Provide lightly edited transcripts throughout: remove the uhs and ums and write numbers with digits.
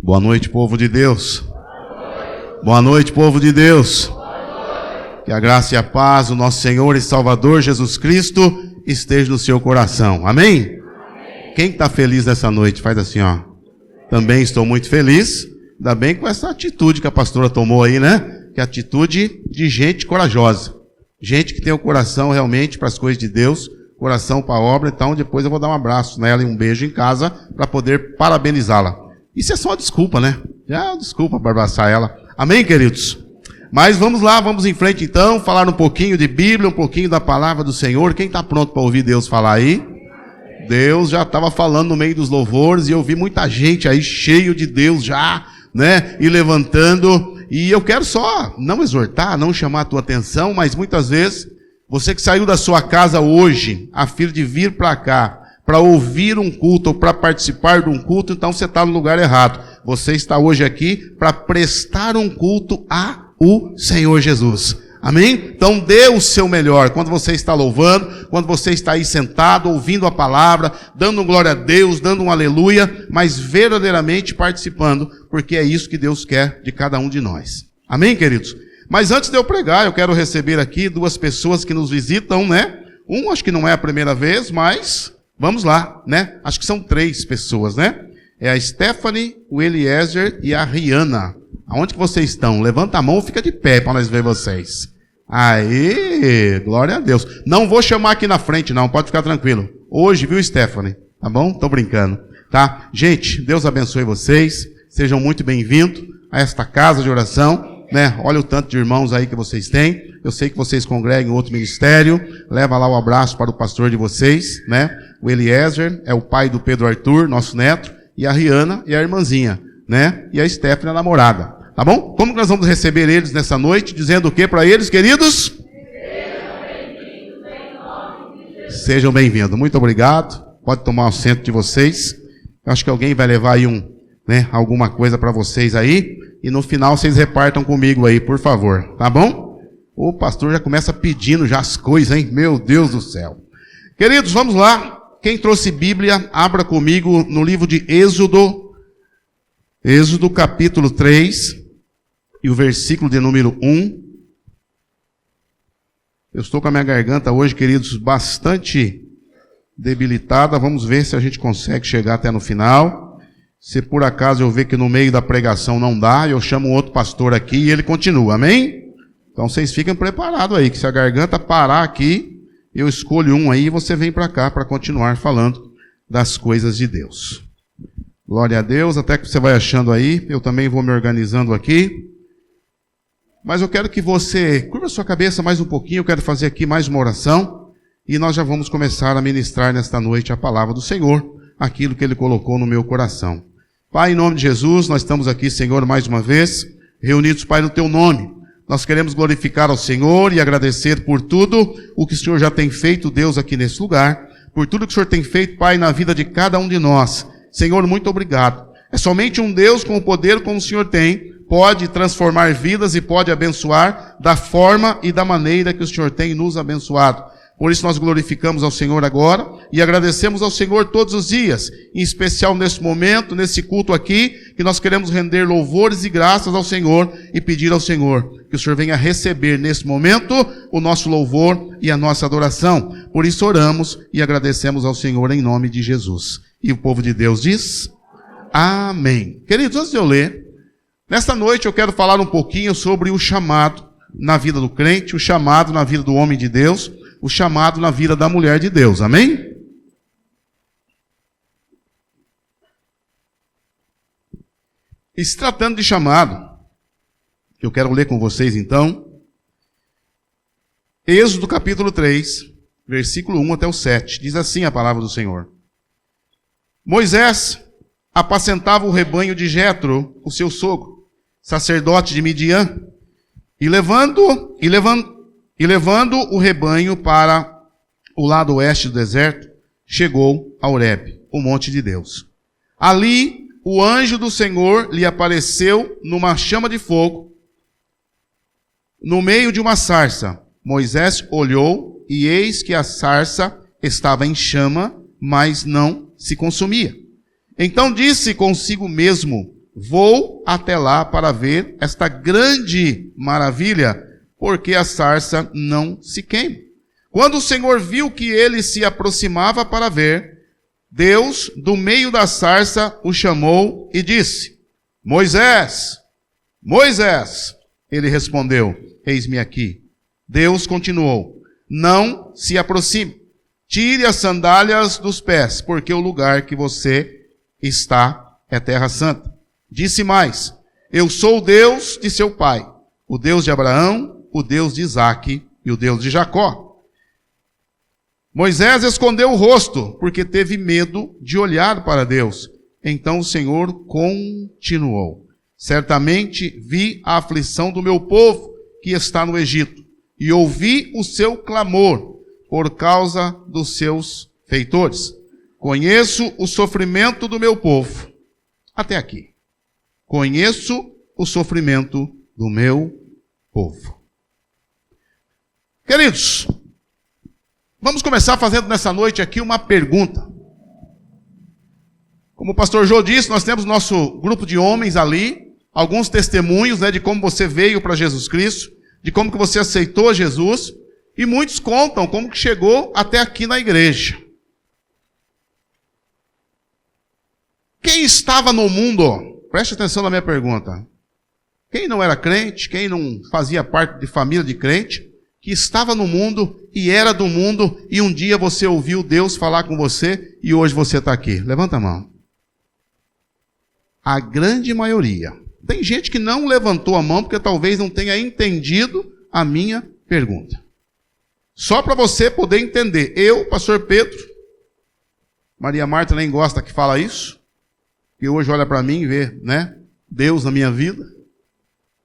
Boa noite, povo de Deus. Boa noite, povo de Deus. Que a graça e a paz do nosso Senhor e Salvador Jesus Cristo esteja no seu coração. Amém? Quem está feliz nessa noite? Faz assim, ó. Também estou muito feliz. Ainda bem com essa atitude que a pastora tomou aí, né? Que é atitude de gente corajosa. Gente que tem o coração realmente para as coisas de Deus, coração para a obra. Então depois eu vou dar um abraço nela e um beijo em casa para poder parabenizá-la. Isso é só uma desculpa, né? Já é uma desculpa para abraçar ela. Amém, queridos? Mas vamos lá, vamos em frente então, falar um pouquinho de Bíblia, um pouquinho da palavra do Senhor. Quem está pronto para ouvir Deus falar aí? Deus já estava falando no meio dos louvores e eu vi muita gente aí cheio de Deus já, né? E levantando. E eu quero só não exortar, não chamar a tua atenção, mas muitas vezes, você que saiu da sua casa hoje, a fim de vir para cá, para ouvir um culto ou para participar de um culto, então você está no lugar errado. Você está hoje aqui para prestar um culto ao Senhor Jesus. Amém? Então dê o seu melhor quando você está louvando, quando você está aí sentado, ouvindo a palavra, dando glória a Deus, dando um aleluia, mas verdadeiramente participando, porque é isso que Deus quer de cada um de nós. Amém, queridos? Mas antes de eu pregar, eu quero receber aqui duas pessoas que nos visitam, né? Acho que não é a primeira vez, mas vamos lá, né? Acho que são 3 pessoas, né? É a Stephanie, o Eliezer e a Rihanna. Aonde que vocês estão? Levanta a mão, fica de pé para nós ver vocês. Aê, glória a Deus. Não vou chamar aqui na frente não, pode ficar tranquilo. Hoje, viu, Stephanie? Tá bom? Tô brincando, tá? Gente, Deus abençoe vocês. Sejam muito bem-vindos a esta casa de oração, né? Olha o tanto de irmãos aí que vocês têm. Eu sei que vocês congregam em outro ministério. Leva lá o abraço para o pastor de vocês, né? O Eliezer é o pai do Pedro Arthur, nosso neto, e a Rihanna é a irmãzinha, né? E a Stephanie, a namorada. Tá bom? Como que nós vamos receber eles nessa noite? Dizendo o que para eles, queridos? Sejam bem-vindos. Muito obrigado. Pode tomar o assento de vocês. Acho que alguém vai levar aí alguma coisa para vocês aí. E no final vocês repartam comigo aí, por favor. Tá bom? O pastor já começa pedindo já as coisas, hein? Meu Deus do céu. Queridos, vamos lá. Quem trouxe Bíblia, abra comigo no livro de Êxodo. Êxodo capítulo 3. E o versículo de número 1. Eu estou com a minha garganta hoje, queridos, bastante debilitada. Vamos ver se a gente consegue chegar até no final. Se por acaso eu ver que no meio da pregação não dá, eu chamo outro pastor aqui e ele continua, amém? Então vocês fiquem preparados aí, que se a garganta parar aqui, eu escolho um aí e você vem para cá para continuar falando das coisas de Deus. Glória a Deus, até que você vai achando aí, eu também vou me organizando aqui. Mas eu quero que você curva a sua cabeça mais um pouquinho, eu quero fazer aqui mais uma oração, e nós já vamos começar a ministrar nesta noite a palavra do Senhor, aquilo que Ele colocou no meu coração. Pai, em nome de Jesus, nós estamos aqui, Senhor, mais uma vez, reunidos, Pai, no Teu nome. Nós queremos glorificar ao Senhor e agradecer por tudo o que o Senhor já tem feito, Deus, aqui nesse lugar, por tudo que o Senhor tem feito, Pai, na vida de cada um de nós. Senhor, muito obrigado. É somente um Deus com o poder como o Senhor tem, pode transformar vidas e pode abençoar da forma e da maneira que o Senhor tem nos abençoado. Por isso nós glorificamos ao Senhor agora e agradecemos ao Senhor todos os dias, em especial nesse momento, nesse culto aqui, que nós queremos render louvores e graças ao Senhor e pedir ao Senhor que o Senhor venha receber nesse momento o nosso louvor e a nossa adoração. Por isso oramos e agradecemos ao Senhor em nome de Jesus. E o povo de Deus diz: Amém. Queridos, antes de eu ler, nesta noite eu quero falar um pouquinho sobre o chamado na vida do crente, o chamado na vida do homem de Deus, o chamado na vida da mulher de Deus. Amém? E se tratando de chamado, eu quero ler com vocês então, Êxodo capítulo 3, versículo 1 até o 7. Diz assim a palavra do Senhor. Moisés apacentava o rebanho de Jetro, o seu sogro, sacerdote de Midian, e levando o rebanho para o lado oeste do deserto, chegou a Horebe, o monte de Deus. Ali, o anjo do Senhor lhe apareceu numa chama de fogo, no meio de uma sarça. Moisés olhou, e eis que a sarça estava em chama, mas não se consumia. Então disse consigo mesmo: vou até lá para ver esta grande maravilha, porque a sarça não se queima. Quando o Senhor viu que ele se aproximava para ver, Deus, do meio da sarça, o chamou e disse: Moisés, Moisés. Ele respondeu: eis-me aqui. Deus continuou: não se aproxime, tire as sandálias dos pés, porque o lugar que você está é terra santa. Disse mais: eu sou o Deus de seu pai, o Deus de Abraão, o Deus de Isaque e o Deus de Jacó. Moisés escondeu o rosto, porque teve medo de olhar para Deus. Então o Senhor continuou: certamente vi a aflição do meu povo que está no Egito, e ouvi o seu clamor por causa dos seus feitores. Conheço o sofrimento do meu povo. Até aqui. Conheço o sofrimento do meu povo. Queridos, vamos começar fazendo nessa noite aqui uma pergunta. Como o pastor Jô disse, nós temos nosso grupo de homens ali, alguns testemunhos, de como você veio para Jesus Cristo, de como que você aceitou Jesus, e muitos contam como que chegou até aqui na igreja. Quem estava no mundo, preste atenção na minha pergunta, quem não era crente, quem não fazia parte de família de crente, que estava no mundo e era do mundo, e um dia você ouviu Deus falar com você, e hoje você está aqui? Levanta a mão. A grande maioria. Tem gente que não levantou a mão porque talvez não tenha entendido a minha pergunta. Só para você poder entender. Eu, pastor Pedro, Maria Marta nem gosta que fala isso, que hoje olha para mim e vê, Deus na minha vida.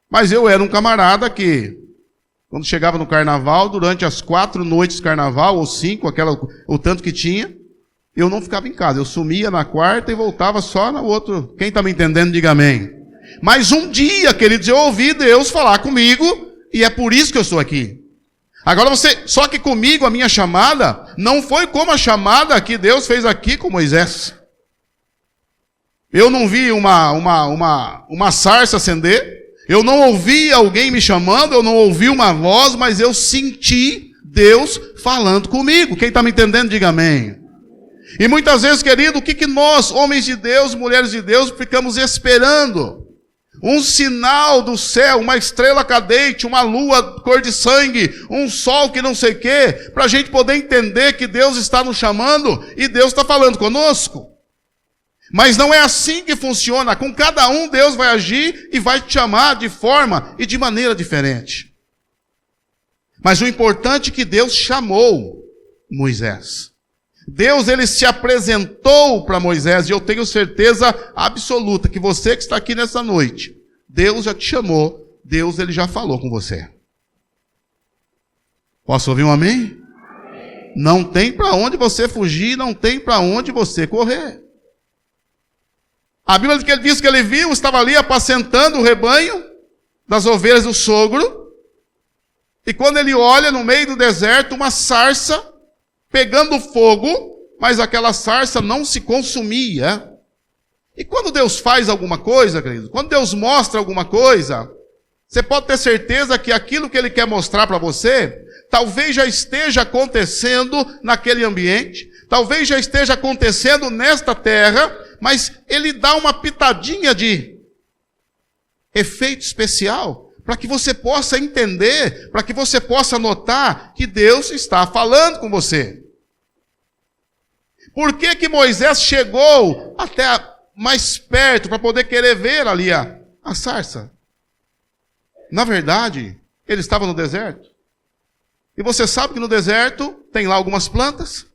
Mas eu era um camarada que, quando chegava no carnaval, durante as 4 noites de carnaval, ou 5, o tanto que tinha, eu não ficava em casa. Eu sumia na quarta e voltava só no outro. Quem está me entendendo, diga amém. Mas um dia, queridos, eu ouvi Deus falar comigo, e é por isso que eu estou aqui. Agora só que comigo a minha chamada não foi como a chamada que Deus fez aqui com Moisés. Eu não vi uma sarça acender, eu não ouvi alguém me chamando, eu não ouvi uma voz, mas eu senti Deus falando comigo. Quem está me entendendo, diga amém. E muitas vezes, querido, o que nós, homens de Deus, mulheres de Deus, ficamos esperando? Um sinal do céu, uma estrela cadente, uma lua cor de sangue, um sol que não sei o quê, para a gente poder entender que Deus está nos chamando e Deus está falando conosco. Mas não é assim que funciona. Com cada um Deus vai agir e vai te chamar de forma e de maneira diferente. Mas o importante é que Deus chamou Moisés. Deus, ele se apresentou para Moisés, e eu tenho certeza absoluta que você que está aqui nessa noite, Deus já te chamou, Deus, ele já falou com você. Posso ouvir um amém? Amém. Não tem para onde você fugir, não tem para onde você correr. A Bíblia diz que ele viu, estava ali apacentando o rebanho das ovelhas do sogro, e quando ele olha no meio do deserto, uma sarça pegando fogo, mas aquela sarça não se consumia. E quando Deus faz alguma coisa, querido, quando Deus mostra alguma coisa, você pode ter certeza que aquilo que Ele quer mostrar para você, talvez já esteja acontecendo naquele ambiente, talvez já esteja acontecendo nesta terra, mas Ele dá uma pitadinha de efeito especial, para que você possa entender, para que você possa notar que Deus está falando com você. Por que Moisés chegou até mais perto para poder querer ver ali a sarça? Na verdade, ele estava no deserto. E você sabe que no deserto tem lá algumas plantas.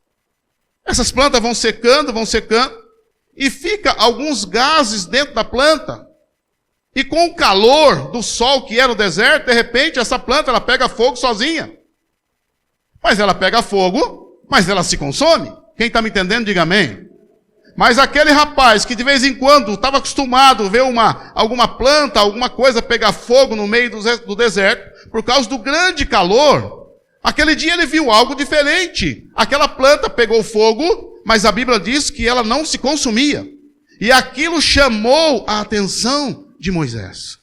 Essas plantas vão secando, e fica alguns gases dentro da planta. E com o calor do sol que é no deserto, de repente essa planta ela pega fogo sozinha. Mas ela pega fogo, mas ela se consome. Quem está me entendendo, diga amém. Mas aquele rapaz que de vez em quando estava acostumado a ver alguma planta, alguma coisa pegar fogo no meio do deserto, por causa do grande calor, aquele dia ele viu algo diferente. Aquela planta pegou fogo, mas a Bíblia diz que ela não se consumia. E aquilo chamou a atenção de Moisés.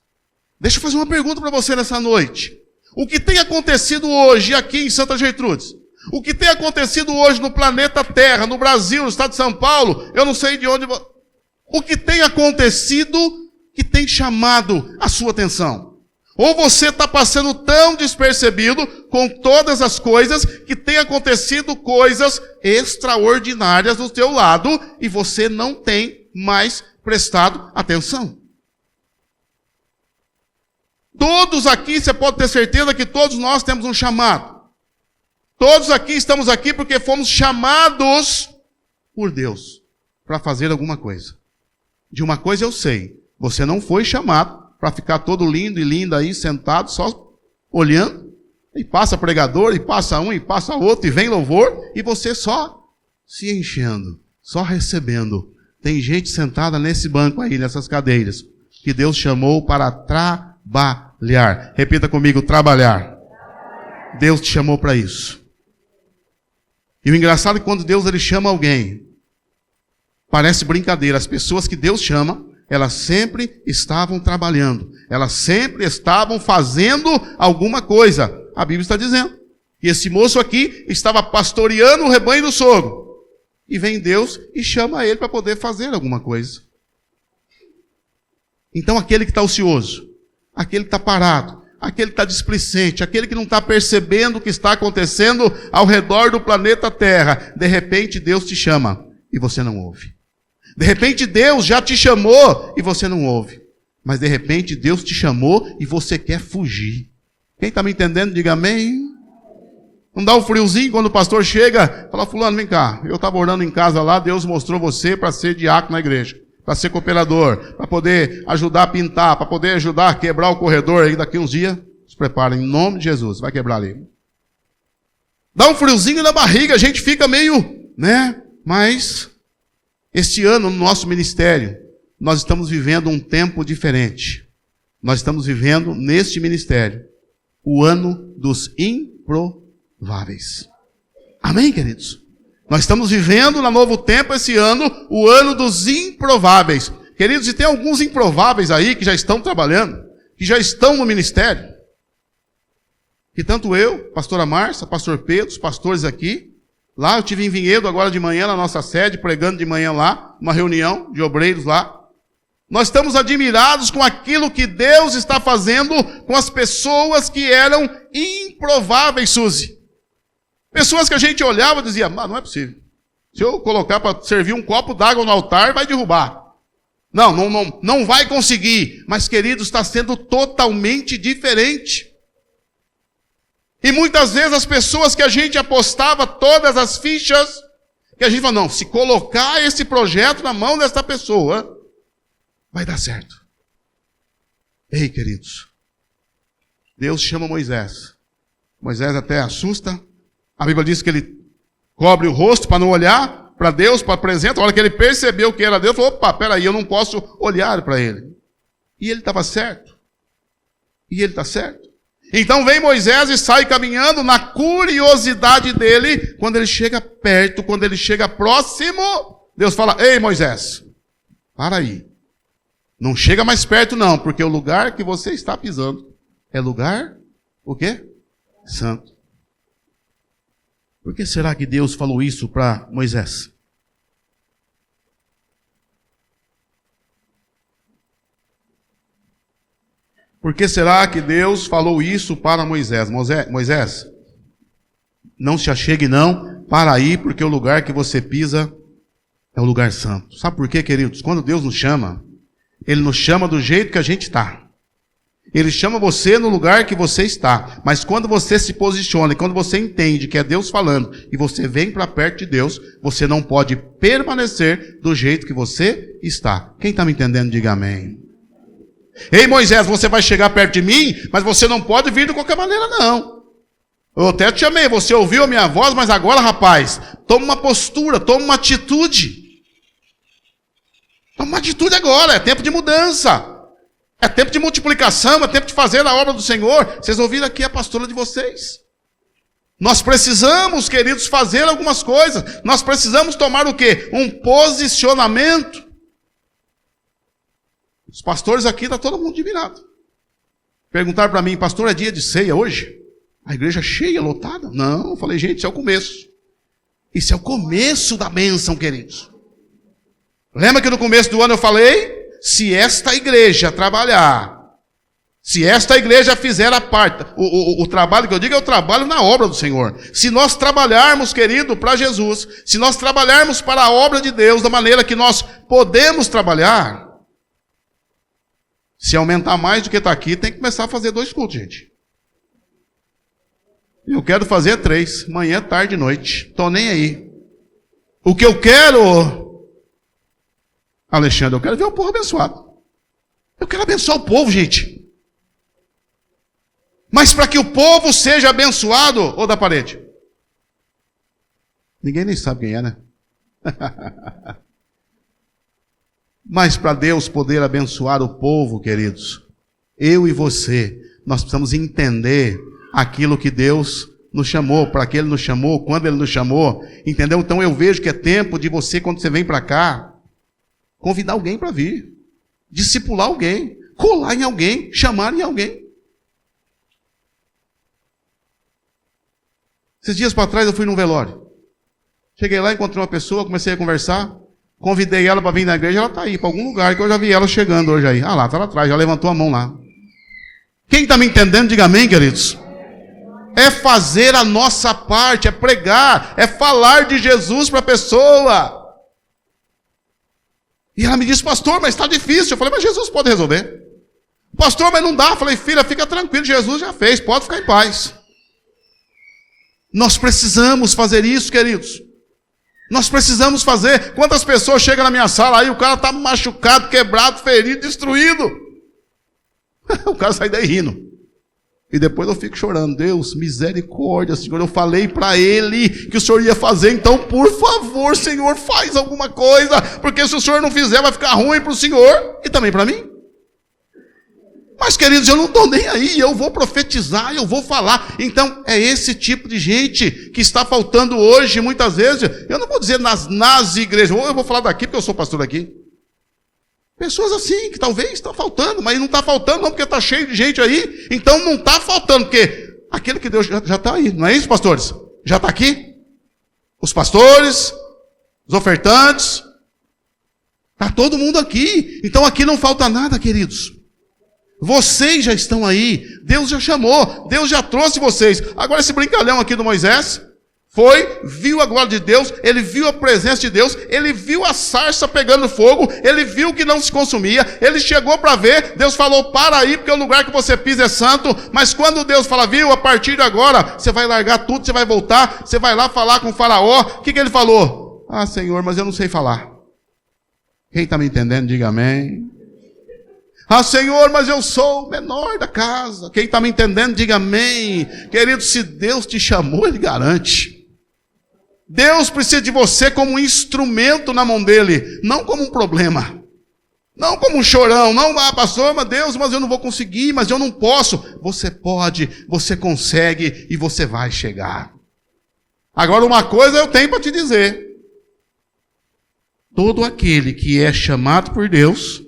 Deixa eu fazer uma pergunta para você nessa noite. O que tem acontecido hoje aqui em Santa Gertrudes? O que tem acontecido hoje no planeta Terra, no Brasil, no estado de São Paulo, eu não sei de onde... O que tem acontecido que tem chamado a sua atenção? Ou você está passando tão despercebido com todas as coisas que tem acontecido coisas extraordinárias do teu lado e você não tem mais prestado atenção. Todos aqui, você pode ter certeza que todos nós temos um chamado. Todos aqui estamos aqui porque fomos chamados por Deus para fazer alguma coisa. De uma coisa eu sei, você não foi chamado para ficar todo lindo e linda aí, sentado, só olhando, e passa pregador, e passa um, e passa outro, e vem louvor, e você só se enchendo, só recebendo. Tem gente sentada nesse banco aí, nessas cadeiras, que Deus chamou para trabalhar. Repita comigo, trabalhar. Deus te chamou para isso. E o engraçado é que quando Deus ele chama alguém, parece brincadeira, as pessoas que Deus chama, elas sempre estavam trabalhando. Elas sempre estavam fazendo alguma coisa. A Bíblia está dizendo. E esse moço aqui estava pastoreando o rebanho do sogro. E vem Deus e chama ele para poder fazer alguma coisa. Então aquele que está ocioso, aquele que está parado, aquele que está displicente, aquele que não está percebendo o que está acontecendo ao redor do planeta Terra, de repente Deus te chama e você não ouve. De repente Deus já te chamou e você não ouve. Mas de repente Deus te chamou e você quer fugir. Quem está me entendendo, diga amém. Não dá um friozinho quando o pastor chega, fala, fulano, vem cá. Eu estava orando em casa lá, Deus mostrou você para ser diácono na igreja. Para ser cooperador, para poder ajudar a pintar, para poder ajudar a quebrar o corredor aí daqui uns dias. Se prepara, em nome de Jesus, vai quebrar ali. Dá um friozinho na barriga, a gente fica meio, né? Mas... este ano, no nosso ministério, nós estamos vivendo um tempo diferente. Nós estamos vivendo, neste ministério, o ano dos improváveis. Amém, queridos? Nós estamos vivendo, na Novo Tempo, esse ano, o ano dos improváveis. Queridos, e tem alguns improváveis aí que já estão trabalhando, que já estão no ministério. Que tanto eu, pastora Márcia, pastor Pedro, os pastores aqui, lá, eu estive em Vinhedo agora de manhã, na nossa sede, pregando de manhã lá, uma reunião de obreiros lá. Nós estamos admirados com aquilo que Deus está fazendo com as pessoas que eram improváveis, Suzy. Pessoas que a gente olhava e dizia, mas não é possível. Se eu colocar para servir um copo d'água no altar, vai derrubar. Não vai conseguir. Mas, queridos, está sendo totalmente diferente. E muitas vezes as pessoas que a gente apostava todas as fichas, que a gente fala, não, se colocar esse projeto na mão dessa pessoa, vai dar certo. Ei, queridos, Deus chama Moisés. Moisés até assusta. A Bíblia diz que ele cobre o rosto para não olhar para Deus, para a presença. A hora que ele percebeu que era Deus, falou, opa, peraí, eu não posso olhar para ele. E ele estava certo. E ele está certo. Então vem Moisés e sai caminhando na curiosidade dele. Quando ele chega perto, quando ele chega próximo, Deus fala, ei Moisés, para aí. Não chega mais perto não, porque o lugar que você está pisando é lugar, o quê? Santo. Por que será que Deus falou isso para Moisés? Por que será que Deus falou isso para Moisés? Moisés, não se achegue não, para aí, porque o lugar que você pisa é o lugar santo. Sabe por quê, queridos? Quando Deus nos chama, Ele nos chama do jeito que a gente está. Ele chama você no lugar que você está. Mas quando você se posiciona, e quando você entende que é Deus falando, e você vem para perto de Deus, você não pode permanecer do jeito que você está. Quem está me entendendo, diga amém. Ei Moisés, você vai chegar perto de mim, mas você não pode vir de qualquer maneira não. Eu até te chamei, você ouviu a minha voz, mas agora, rapaz, toma uma postura, toma uma atitude. Toma uma atitude agora, é tempo de mudança. É tempo de multiplicação, é tempo de fazer a obra do Senhor. Vocês ouviram aqui a pastora de vocês. Nós precisamos, queridos, fazer algumas coisas. Nós precisamos tomar o quê? Um posicionamento. Os pastores aqui, está todo mundo admirado. Perguntaram para mim, pastor, é dia de ceia hoje? A igreja cheia, lotada? Não, eu falei, gente, isso é o começo. Isso é o começo da bênção, queridos. Lembra que no começo do ano eu falei? Se esta igreja trabalhar, se esta igreja fizer a parte, o trabalho que eu digo é o trabalho na obra do Senhor. Se nós trabalharmos, querido, para Jesus, se nós trabalharmos para a obra de Deus da maneira que nós podemos trabalhar, se aumentar mais do que está aqui, tem que começar a fazer 2 cultos, gente. Eu quero fazer 3, manhã, tarde e noite. Estou nem aí. O que eu quero, Alexandre, eu quero ver o povo abençoado. Eu quero abençoar o povo, gente. Mas para que o povo seja abençoado, ou da parede? Ninguém nem sabe quem é, né? Mas para Deus poder abençoar o povo, queridos, eu e você, nós precisamos entender aquilo que Deus nos chamou, para que Ele nos chamou, quando Ele nos chamou, entendeu? Então eu vejo que é tempo de você, quando você vem para cá, convidar alguém para vir, discipular alguém, colar em alguém, chamar em alguém. Esses dias para trás eu fui num velório. Cheguei lá, encontrei uma pessoa, comecei a conversar, convidei ela para vir na igreja, ela está aí, para algum lugar, que eu já vi ela chegando hoje aí. Ah lá, está lá atrás, já levantou a mão lá. Quem está me entendendo, diga amém, queridos. É fazer a nossa parte, é pregar, é falar de Jesus para a pessoa. E ela me disse, pastor, mas está difícil. Eu falei, mas Jesus pode resolver. Pastor, mas não dá. Eu falei, filha, fica tranquilo, Jesus já fez, pode ficar em paz. Nós precisamos fazer isso, queridos. Nós precisamos fazer. Quantas pessoas chegam na minha sala aí, o cara está machucado, quebrado, ferido, destruído. O cara sai daí rindo. E depois eu fico chorando. Deus, misericórdia, Senhor. Eu falei para ele que o Senhor ia fazer. Então, por favor, Senhor, faz alguma coisa. Porque se o Senhor não fizer, vai ficar ruim para o Senhor e também para mim. Mas, queridos, eu não estou nem aí. Eu vou profetizar, eu vou falar. Então, é esse tipo de gente que está faltando hoje, muitas vezes. Eu não vou dizer nas igrejas. Eu vou falar daqui, porque eu sou pastor aqui. Pessoas assim, que talvez está faltando, mas não está faltando não, porque está cheio de gente aí. Então não está faltando, porque aquele que Deus já está aí. Não é isso, pastores? Já está aqui? Os pastores, os ofertantes. Está todo mundo aqui. Então aqui não falta nada, queridos. Vocês já estão aí. Deus já chamou. Deus já trouxe vocês. Agora esse brincalhão aqui do Moisés... viu a glória de Deus, ele viu a presença de Deus, ele viu a sarça pegando fogo, ele viu que não se consumia, ele chegou para ver, Deus falou, para aí, porque o lugar que você pisa é santo, mas quando Deus fala, viu, a partir de agora, você vai largar tudo, você vai voltar, você vai lá falar com o faraó, o que ele falou? Ah, Senhor, mas eu não sei falar. Quem está me entendendo, diga amém. Ah, Senhor, mas eu sou o menor da casa. Quem está me entendendo, diga amém. Querido, se Deus te chamou, Ele garante. Deus precisa de você como um instrumento na mão dele, não como um problema. Não como um chorão, não, pastor, mas Deus, mas eu não vou conseguir, mas eu não posso. Você pode, você consegue e você vai chegar. Agora uma coisa eu tenho para te dizer. Todo aquele que é chamado por Deus,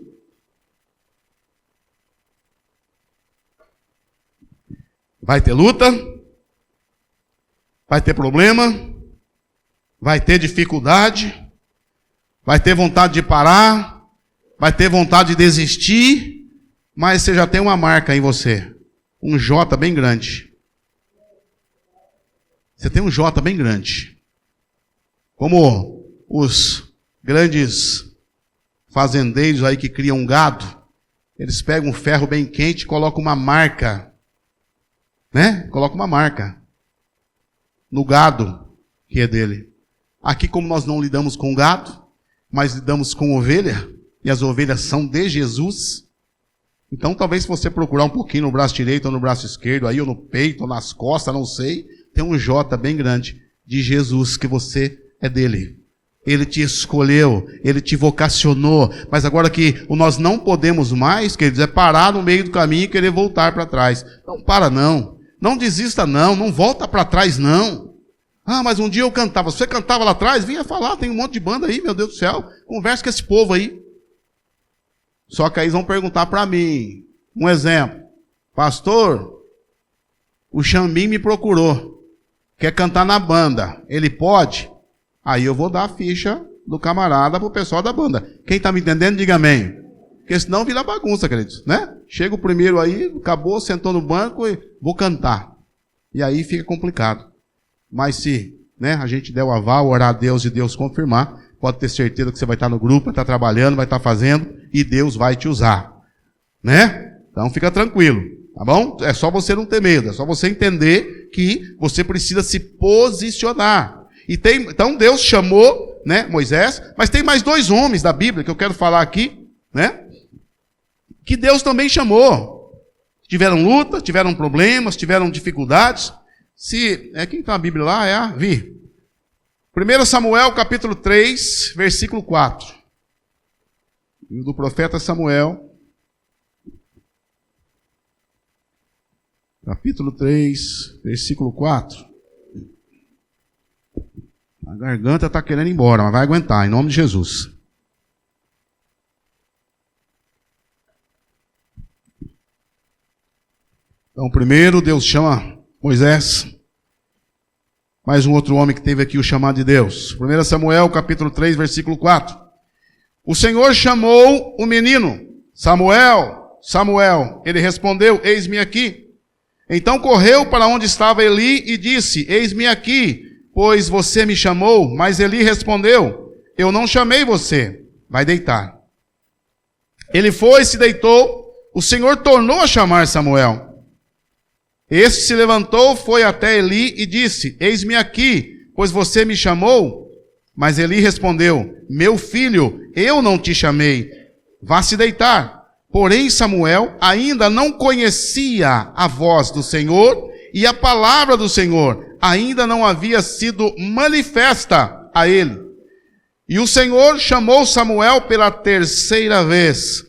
vai ter luta, vai ter problema, vai ter dificuldade, vai ter vontade de parar, vai ter vontade de desistir, mas você já tem uma marca em você, um J bem grande. Você tem um J bem grande. Como os grandes fazendeiros aí que criam gado, eles pegam um ferro bem quente e colocam uma marca, né? Coloca uma marca no gado que é dele. Aqui, como nós não lidamos com gado, mas lidamos com ovelha, e as ovelhas são de Jesus, então talvez se você procurar um pouquinho no braço direito ou no braço esquerdo, aí ou no peito ou nas costas, não sei, tem um J bem grande de Jesus, que você é dele. Ele te escolheu, Ele te vocacionou, mas agora que nós não podemos mais, queridos, é parar no meio do caminho e querer voltar para trás. Não para não. Não desista não, não volta para trás não. Ah, mas um dia eu cantava. Você cantava lá atrás, vinha falar, tem um monte de banda aí, meu Deus do céu. Conversa com esse povo aí. Só que aí eles vão perguntar para mim, um exemplo, pastor, o Xambim me procurou, quer cantar na banda, ele pode? Aí eu vou dar a ficha do camarada pro pessoal da banda. Quem está me entendendo, diga amém. Porque senão vira bagunça, queridos, né? Chega o primeiro aí, acabou, sentou no banco e vou cantar. E aí fica complicado. Mas se, né, a gente der o aval, orar a Deus e Deus confirmar, pode ter certeza que você vai estar no grupo, vai estar trabalhando, vai estar fazendo e Deus vai te usar. Né? Então fica tranquilo, tá bom? É só você não ter medo, é só você entender que você precisa se posicionar. Então Deus chamou, né, Moisés, mas tem mais 2 homens da Bíblia que eu quero falar aqui, né? Que Deus também chamou. Tiveram luta, tiveram problemas, tiveram dificuldades. Quem está na Bíblia lá é a Vi. 1 Samuel capítulo 3, versículo 4. Do profeta Samuel. Capítulo 3, versículo 4. A garganta está querendo ir embora, mas vai aguentar, em nome de Jesus. Então, primeiro Deus chama Moisés. Mais um outro homem que teve aqui o chamado de Deus. 1 Samuel, capítulo 3, versículo 4. O Senhor chamou o menino. Samuel, Samuel. Ele respondeu, eis-me aqui. Então correu para onde estava Eli e disse, eis-me aqui, pois você me chamou. Mas Eli respondeu, eu não chamei você. Vai deitar. Ele foi e se deitou. O Senhor tornou a chamar Samuel. Este se levantou, foi até Eli e disse, eis-me aqui, pois você me chamou. Mas Eli respondeu, meu filho, eu não te chamei, vá se deitar. Porém Samuel ainda não conhecia a voz do Senhor e a palavra do Senhor ainda não havia sido manifesta a ele. E o Senhor chamou Samuel pela 3ª vez.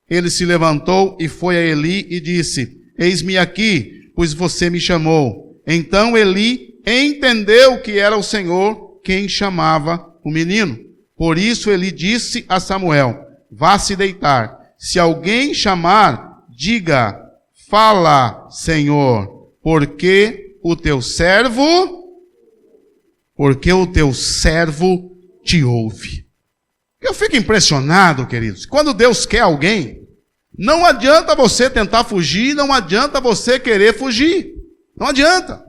Ele se levantou e foi a Eli e disse, eis-me aqui, pois você me chamou. Então Eli entendeu que era o Senhor quem chamava o menino. Por isso Eli disse a Samuel, vá se deitar. Se alguém chamar, diga, fala, Senhor, porque o teu servo te ouve. Eu fico impressionado, queridos, quando Deus quer alguém, não adianta você tentar fugir, não adianta você querer fugir. Não adianta.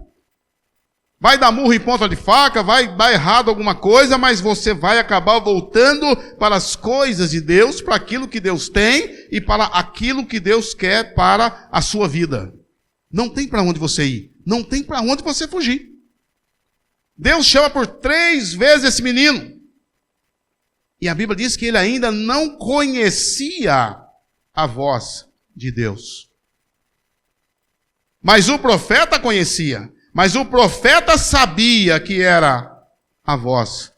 Vai dar murro em ponta de faca, vai dar errado alguma coisa, mas você vai acabar voltando para as coisas de Deus, para aquilo que Deus tem e para aquilo que Deus quer para a sua vida. Não tem para onde você ir, não tem para onde você fugir. Deus chama por 3 vezes esse menino. E a Bíblia diz que ele ainda não conhecia a voz de Deus. Mas o profeta conhecia. Mas o profeta sabia que era a voz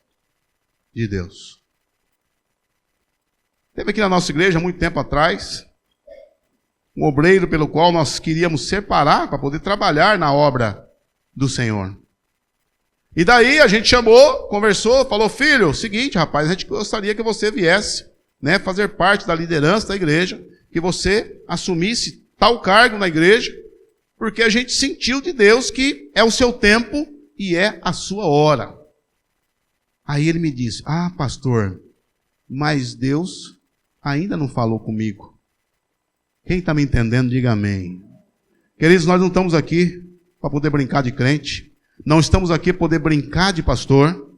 de Deus. Teve aqui na nossa igreja, muito tempo atrás, um obreiro pelo qual nós queríamos separar para poder trabalhar na obra do Senhor. E daí a gente chamou, conversou, falou, filho, seguinte, rapaz, a gente gostaria que você viesse, né, fazer parte da liderança da igreja, que você assumisse tal cargo na igreja, porque a gente sentiu de Deus que é o seu tempo e é a sua hora. Aí ele me disse, pastor, mas Deus ainda não falou comigo. Quem está me entendendo, diga amém. Queridos, nós não estamos aqui para poder brincar de crente, não estamos aqui para poder brincar de pastor.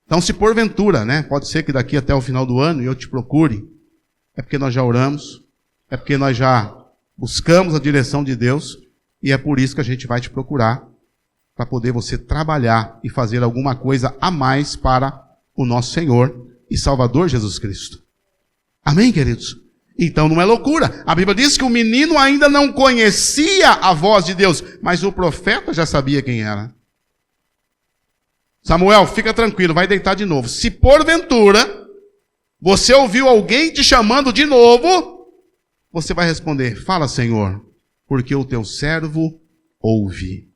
Então, se porventura, né, pode ser que daqui até o final do ano eu te procure, é porque nós já oramos, é porque nós já buscamos a direção de Deus, e é por isso que a gente vai te procurar, para poder você trabalhar e fazer alguma coisa a mais para o nosso Senhor e Salvador Jesus Cristo. Amém, queridos? Então não é loucura. A Bíblia diz que o menino ainda não conhecia a voz de Deus, mas o profeta já sabia quem era. Samuel, fica tranquilo, vai deitar de novo. Se porventura você ouviu alguém te chamando de novo, você vai responder, fala, Senhor, porque o teu servo ouve.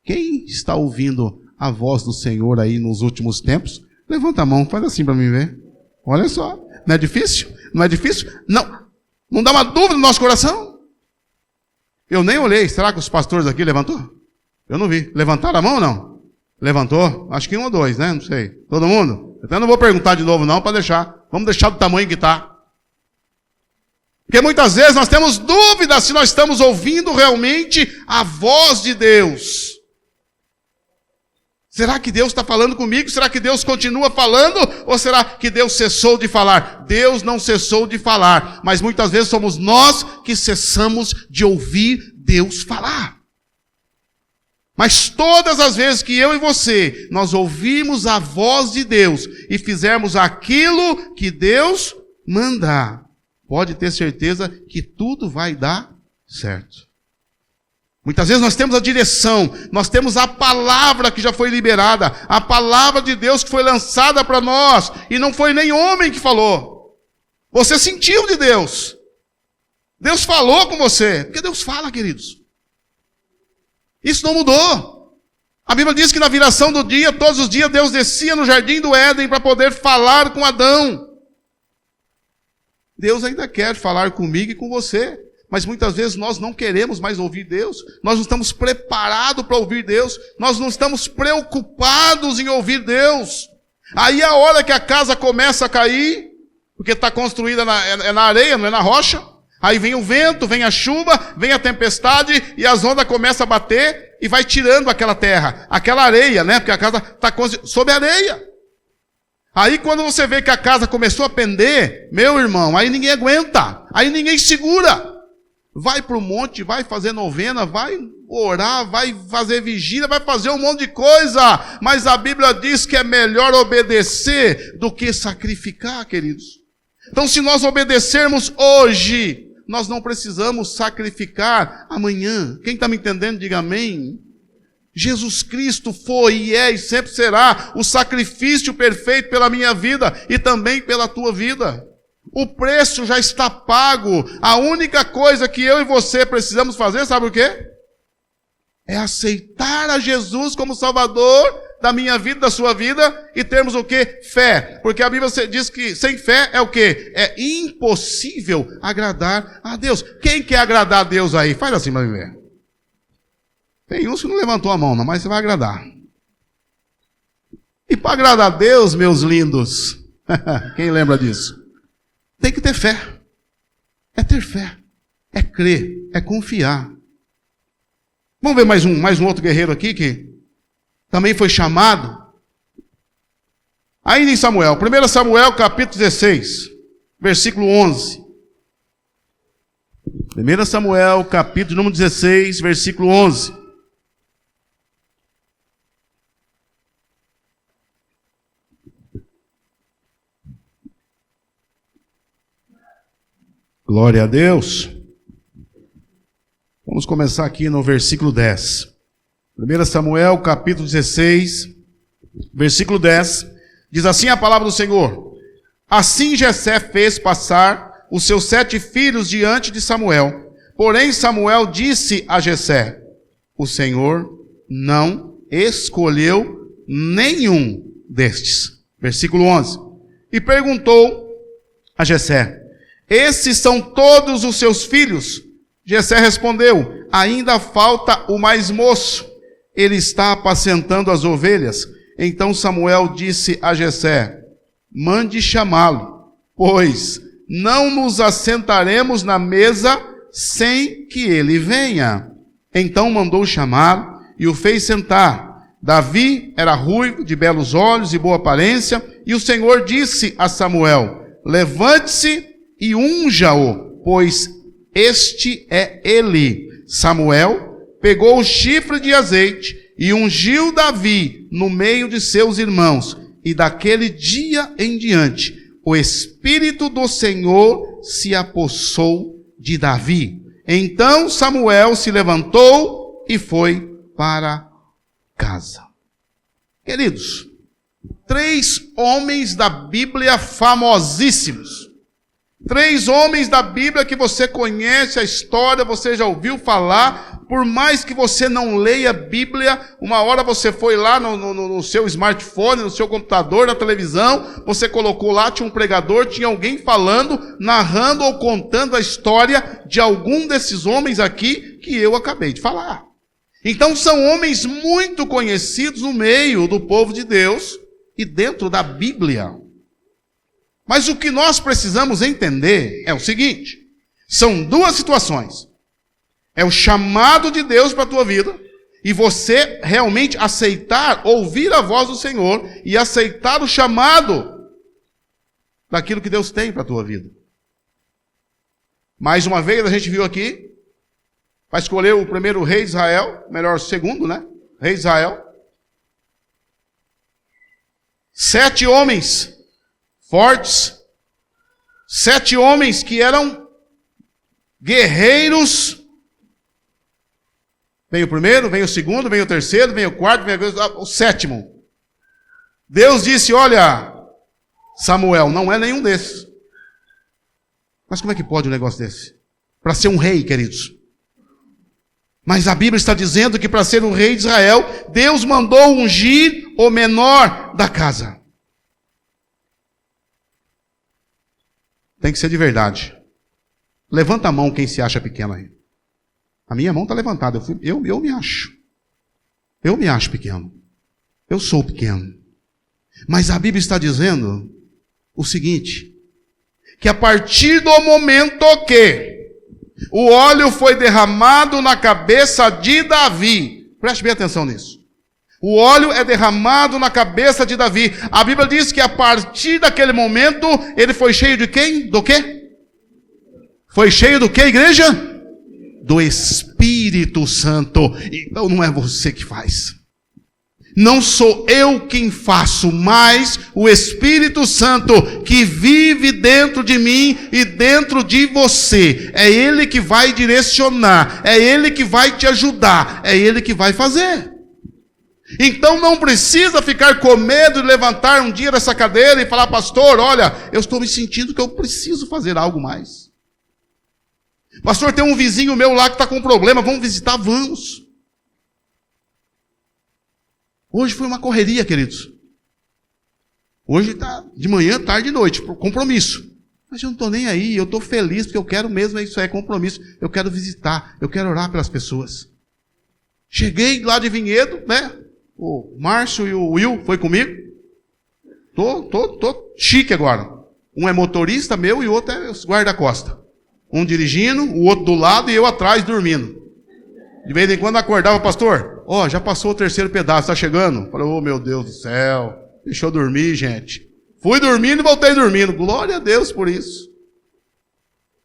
Quem está ouvindo a voz do Senhor aí nos últimos tempos? Levanta a mão, faz assim para mim ver. Olha só, não é difícil? Não é difícil? Não dá uma dúvida no nosso coração? Eu nem olhei. Será que os pastores aqui levantou? Eu não vi. Levantaram a mão ou não? Levantou? Acho que 1 ou 2, né? Não sei. Todo mundo? Então eu não vou perguntar de novo não, para deixar. Vamos deixar do tamanho que está. Porque muitas vezes nós temos dúvidas se nós estamos ouvindo realmente a voz de Deus. Será que Deus está falando comigo? Será que Deus continua falando? Ou será que Deus cessou de falar? Deus não cessou de falar, mas muitas vezes somos nós que cessamos de ouvir Deus falar. Mas todas as vezes que eu e você, nós ouvimos a voz de Deus e fizermos aquilo que Deus mandar, pode ter certeza que tudo vai dar certo. Muitas vezes nós temos a direção, nós temos a palavra que já foi liberada, a palavra de Deus que foi lançada para nós, e não foi nem homem que falou. Você sentiu de Deus. Deus falou com você, porque Deus fala, queridos. Isso não mudou. A Bíblia diz que na viração do dia, todos os dias, Deus descia no jardim do Éden para poder falar com Adão. Deus ainda quer falar comigo e com você. Mas muitas vezes nós não queremos mais ouvir Deus. Nós não estamos preparados para ouvir Deus. Nós não estamos preocupados em ouvir Deus. Aí a hora que a casa começa a cair, porque está construída na areia, não é na rocha. Aí vem o vento, vem a chuva, vem a tempestade e as ondas começam a bater e vai tirando aquela terra, aquela areia, né? Porque a casa está sob areia. Aí quando você vê que a casa começou a pender, meu irmão, aí ninguém aguenta, aí ninguém segura. Vai para o monte, vai fazer novena, vai orar, vai fazer vigília, vai fazer um monte de coisa. Mas a Bíblia diz que é melhor obedecer do que sacrificar, queridos. Então se nós obedecermos hoje, nós não precisamos sacrificar amanhã. Quem está me entendendo, diga amém. Jesus Cristo foi e é e sempre será o sacrifício perfeito pela minha vida e também pela tua vida. O preço já está pago. A única coisa que eu e você precisamos fazer, sabe o quê? É aceitar a Jesus como Salvador da minha vida, da sua vida, e termos o quê? Fé. Porque a Bíblia diz que sem fé é o quê? É impossível agradar a Deus. Quem quer agradar a Deus aí? Faz assim para mim ver. Tem uns que não levantou a mão, não, mas você vai agradar. E para agradar a Deus, meus lindos, quem lembra disso? Tem que ter fé. É ter fé. É crer. É confiar. Vamos ver mais um outro guerreiro aqui que também foi chamado. Ainda em Samuel. 1 Samuel capítulo 16, versículo 11. 1 Samuel capítulo número 16, versículo 11. Glória a Deus. Vamos começar aqui no versículo 10. 1 Samuel, capítulo 16, versículo 10. Diz assim a palavra do Senhor. Assim Jessé fez passar os seus 7 filhos diante de Samuel. Porém Samuel disse a Jessé, o Senhor não escolheu nenhum destes. Versículo 11. E perguntou a Jessé, esses são todos os seus filhos? Jessé respondeu, ainda falta o mais moço. Ele está apacentando as ovelhas. Então Samuel disse a Jessé, mande chamá-lo, pois não nos assentaremos na mesa sem que ele venha. Então mandou chamá-lo e o fez sentar. Davi era ruivo, de belos olhos e boa aparência, e o Senhor disse a Samuel, levante-se e unja-o, pois este é ele. Samuel pegou o chifre de azeite e ungiu Davi no meio de seus irmãos. E daquele dia em diante, o Espírito do Senhor se apossou de Davi. Então Samuel se levantou e foi para casa. Queridos, 3 homens da Bíblia famosíssimos. 3 homens da Bíblia que você conhece a história, você já ouviu falar, por mais que você não leia a Bíblia, uma hora você foi lá no seu smartphone, no seu computador, na televisão, você colocou lá, tinha um pregador, tinha alguém falando, narrando ou contando a história de algum desses homens aqui que eu acabei de falar. Então são homens muito conhecidos no meio do povo de Deus e dentro da Bíblia. Mas o que nós precisamos entender é o seguinte: são duas situações. É o chamado de Deus para a tua vida, e você realmente aceitar, ouvir a voz do Senhor, e aceitar o chamado daquilo que Deus tem para a tua vida. Mais uma vez a gente viu aqui, vai escolher o primeiro rei de Israel, melhor, o segundo, né? Rei de Israel. 7 homens fortes, 7 homens que eram guerreiros. Vem o primeiro, vem o segundo, vem o terceiro, vem o quarto, vem o sétimo. Deus disse: olha, Samuel, não é nenhum desses. Mas como é que pode um negócio desse? Para ser um rei, queridos. Mas a Bíblia está dizendo que para ser um rei de Israel, Deus mandou ungir o menor da casa. Tem que ser de verdade. Levanta a mão quem se acha pequeno aí. A minha mão está levantada. Eu me acho. Eu me acho pequeno. Eu sou pequeno. Mas a Bíblia está dizendo o seguinte: que a partir do momento que o óleo foi derramado na cabeça de Davi, preste bem atenção nisso. O óleo é derramado na cabeça de Davi. A Bíblia diz que a partir daquele momento, ele foi cheio de quem? Do quê? Foi cheio do quê, igreja? Do Espírito Santo. Então não é você que faz. Não sou eu quem faço, mas o Espírito Santo que vive dentro de mim e dentro de você. É Ele que vai direcionar, é Ele que vai te ajudar, é Ele que vai fazer. Então não precisa ficar com medo de levantar um dia dessa cadeira e falar: pastor, olha, eu estou me sentindo que eu preciso fazer algo mais. Pastor, tem um vizinho meu lá que está com problema, vamos visitar? Vamos. Hoje foi uma correria, queridos. Hoje está de manhã, tarde e noite, compromisso. Mas eu não estou nem aí, eu estou feliz, porque eu quero mesmo, isso é compromisso. Eu quero visitar, eu quero orar pelas pessoas. Cheguei lá de Vinhedo, né? O Márcio e o Will foi comigo. Tô chique agora. Um é motorista meu e o outro é guarda-costa. Um dirigindo, o outro do lado e eu atrás dormindo. De vez em quando acordava: pastor, já passou o terceiro pedaço, está chegando? Falei: meu Deus do céu, deixa eu dormir, gente. Fui dormindo e voltei dormindo. Glória a Deus por isso.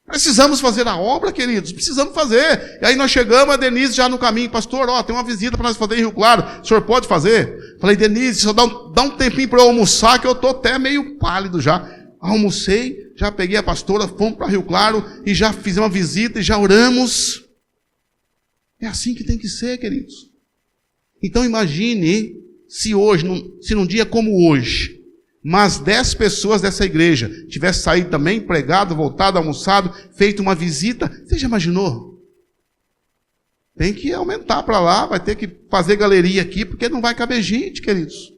Precisamos fazer a obra, queridos, precisamos fazer. E aí nós chegamos, a Denise já no caminho: pastor, tem uma visita para nós fazer em Rio Claro, o senhor pode fazer? Falei: Denise, só dá um tempinho para eu almoçar, que eu estou até meio pálido já. Almocei, já peguei a pastora, fomos para Rio Claro e já fizemos uma visita e já oramos. É assim que tem que ser, queridos. Então imagine se hoje, se num dia como hoje, mas 10 pessoas dessa igreja tivessem saído também, pregado, voltado, almoçado, feito uma visita. Você já imaginou? Tem que aumentar para lá, vai ter que fazer galeria aqui, porque não vai caber gente, queridos.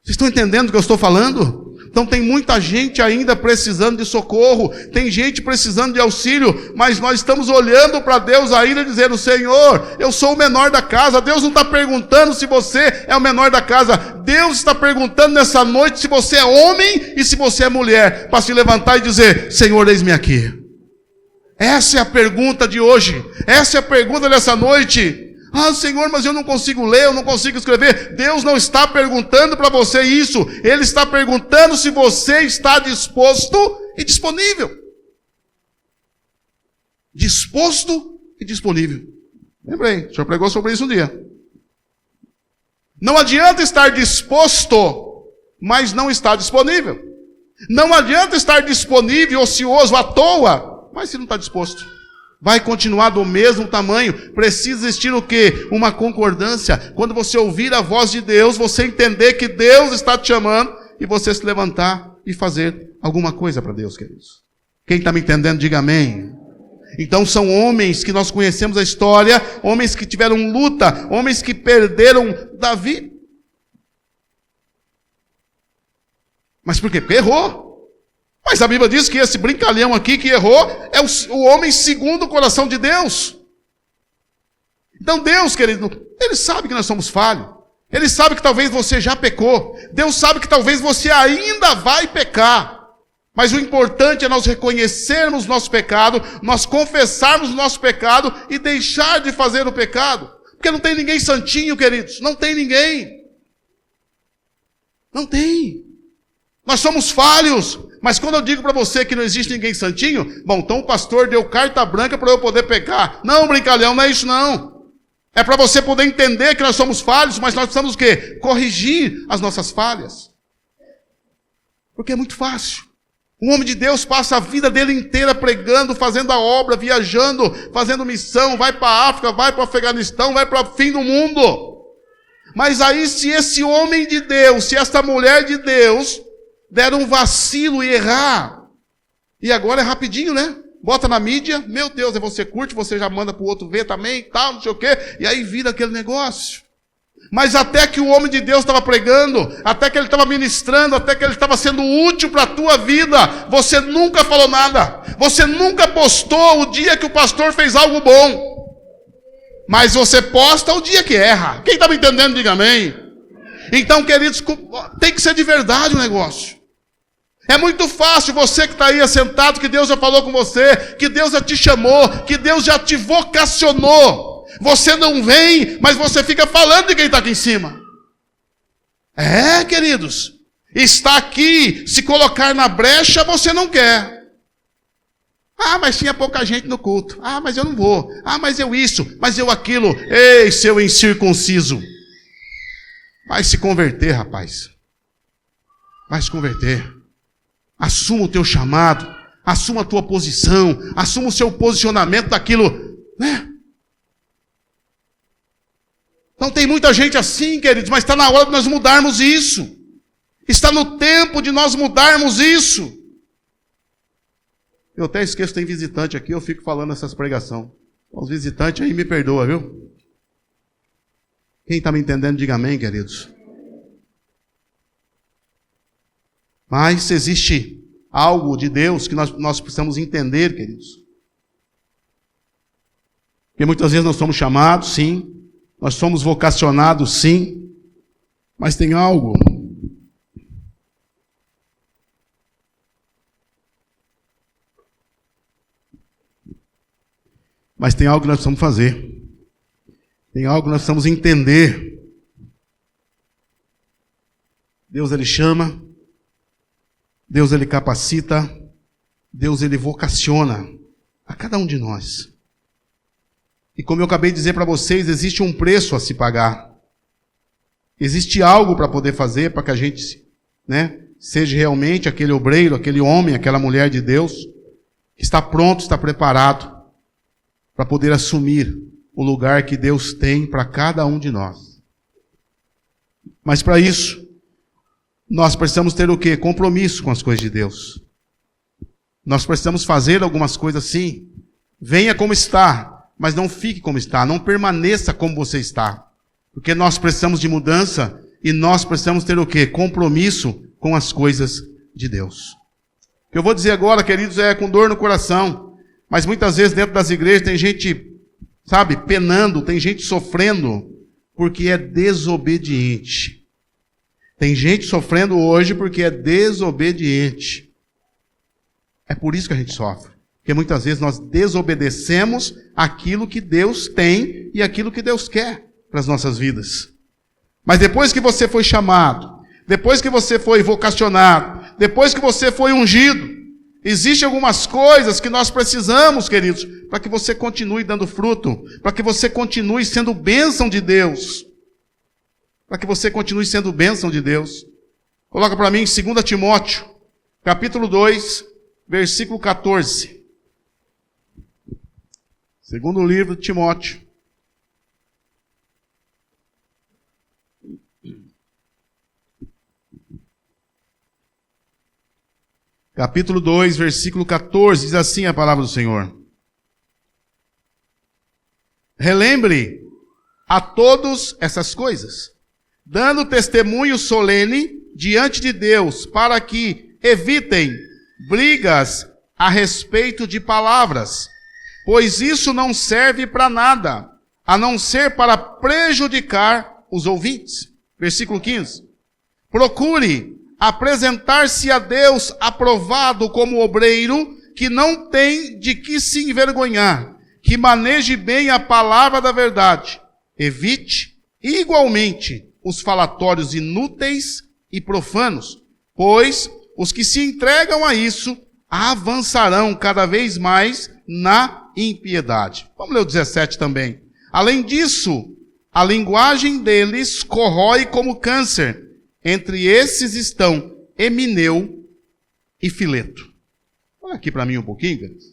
Vocês estão entendendo o que eu estou falando? Então tem muita gente ainda precisando de socorro, tem gente precisando de auxílio, mas nós estamos olhando para Deus ainda dizendo: Senhor, eu sou o menor da casa. Deus não está perguntando se você é o menor da casa. Deus está perguntando nessa noite se você é homem e se você é mulher, para se levantar e dizer: Senhor, eis-me aqui. Essa é a pergunta de hoje, essa é a pergunta dessa noite. Senhor, mas eu não consigo ler, eu não consigo escrever. Deus não está perguntando para você isso. Ele está perguntando se você está disposto e disponível. Disposto e disponível. Lembrei, o senhor pregou sobre isso um dia. Não adianta estar disposto, mas não estar disponível. Não adianta estar disponível, ocioso, à toa, mas se não está disposto. Vai continuar do mesmo tamanho. Precisa existir o quê? Uma concordância. Quando você ouvir a voz de Deus, você entender que Deus está te chamando e você se levantar e fazer alguma coisa para Deus, queridos. Quem está me entendendo, diga amém. Então são homens que nós conhecemos a história, homens que tiveram luta, homens que perderam Davi. Mas por quê? Porque errou. Mas a Bíblia diz que esse brincalhão aqui que errou é o homem segundo o coração de Deus. Então Deus, querido, Ele sabe que nós somos falhos. Ele sabe que talvez você já pecou. Deus sabe que talvez você ainda vai pecar. Mas o importante é nós reconhecermos nosso pecado, nós confessarmos o nosso pecado e deixar de fazer o pecado. Porque não tem ninguém santinho, queridos. Não tem ninguém. Não tem. Nós somos falhos. Mas quando eu digo para você que não existe ninguém santinho, bom, então o pastor deu carta branca para eu poder pecar. Não, brincalhão, não é isso não. É para você poder entender que nós somos falhos, mas nós precisamos o quê? Corrigir as nossas falhas. Porque é muito fácil. Um homem de Deus passa a vida dele inteira pregando, fazendo a obra, viajando, fazendo missão, vai para a África, vai para o Afeganistão, vai para o fim do mundo. Mas aí se esse homem de Deus, se essa mulher de Deus der um vacilo e errar, e agora é rapidinho, né? Bota na mídia, meu Deus, aí você curte, você já manda para o outro ver também, tal, não sei o quê, e aí vira aquele negócio. Mas até que o homem de Deus estava pregando, até que ele estava ministrando, até que ele estava sendo útil para a tua vida, você nunca falou nada. Você nunca postou o dia que o pastor fez algo bom. Mas você posta o dia que erra. Quem está me entendendo, diga amém. Então, queridos, tem que ser de verdade o negócio. É muito fácil você que está aí assentado, que Deus já falou com você, que Deus já te chamou, que Deus já te vocacionou. Você não vem, mas você fica falando de quem está aqui em cima. É, queridos. Está aqui, se colocar na brecha, você não quer. Ah, mas tinha pouca gente no culto. Ah, mas eu não vou. Ah, mas eu isso, mas eu aquilo. Ei, seu incircunciso. Vai se converter, rapaz. Vai se converter. Assuma o teu chamado. Assuma a tua posição. Assuma o seu posicionamento daquilo, né? Não tem muita gente assim, queridos, mas está na hora de nós mudarmos isso. Está no tempo de nós mudarmos isso. Eu até esqueço que tem visitante aqui, eu fico falando essas pregações. Os visitantes aí me perdoa, viu? Quem está me entendendo, diga amém, queridos. Mas existe algo de Deus que nós precisamos entender, queridos. Porque muitas vezes nós somos chamados, sim. Nós somos vocacionados, sim, mas tem algo. Mas tem algo que nós precisamos fazer. Tem algo que nós precisamos entender. Deus, Ele chama. Deus, Ele capacita. Deus, Ele vocaciona a cada um de nós. E como eu acabei de dizer para vocês, existe um preço a se pagar. Existe algo para poder fazer, para que a gente, né, seja realmente aquele obreiro, aquele homem, aquela mulher de Deus, que está pronto, está preparado para poder assumir o lugar que Deus tem para cada um de nós. Mas para isso, nós precisamos ter o quê? Compromisso com as coisas de Deus. Nós precisamos fazer algumas coisas assim. Venha como está. Mas não fique como está, não permaneça como você está. Porque nós precisamos de mudança e nós precisamos ter o quê? Compromisso com as coisas de Deus. O que eu vou dizer agora, queridos, é com dor no coração. Mas muitas vezes dentro das igrejas tem gente, sabe, penando, tem gente sofrendo porque é desobediente. Tem gente sofrendo hoje porque é desobediente. É por isso que a gente sofre. Porque muitas vezes nós desobedecemos aquilo que Deus tem e aquilo que Deus quer para as nossas vidas. Mas depois que você foi chamado, depois que você foi vocacionado, depois que você foi ungido, existem algumas coisas que nós precisamos, queridos, para que você continue dando fruto, para que você continue sendo bênção de Deus. Para que você continue sendo bênção de Deus. Coloca para mim em 2 Timóteo, capítulo 2, versículo 14. Segundo livro de Timóteo. Capítulo 2, versículo 14, diz assim a palavra do Senhor. Relembre a todos essas coisas, dando testemunho solene diante de Deus, para que evitem brigas a respeito de palavras, pois isso não serve para nada, a não ser para prejudicar os ouvintes. Versículo 15. Procure apresentar-se a Deus aprovado como obreiro, que não tem de que se envergonhar, que maneje bem a palavra da verdade. Evite, igualmente, os falatórios inúteis e profanos, pois os que se entregam a isso avançarão cada vez mais na impiedade. Vamos ler o 17 também. Além disso, a linguagem deles corrói como câncer. Entre esses estão Emineu e Fileto. Olha aqui para mim um pouquinho, queridos.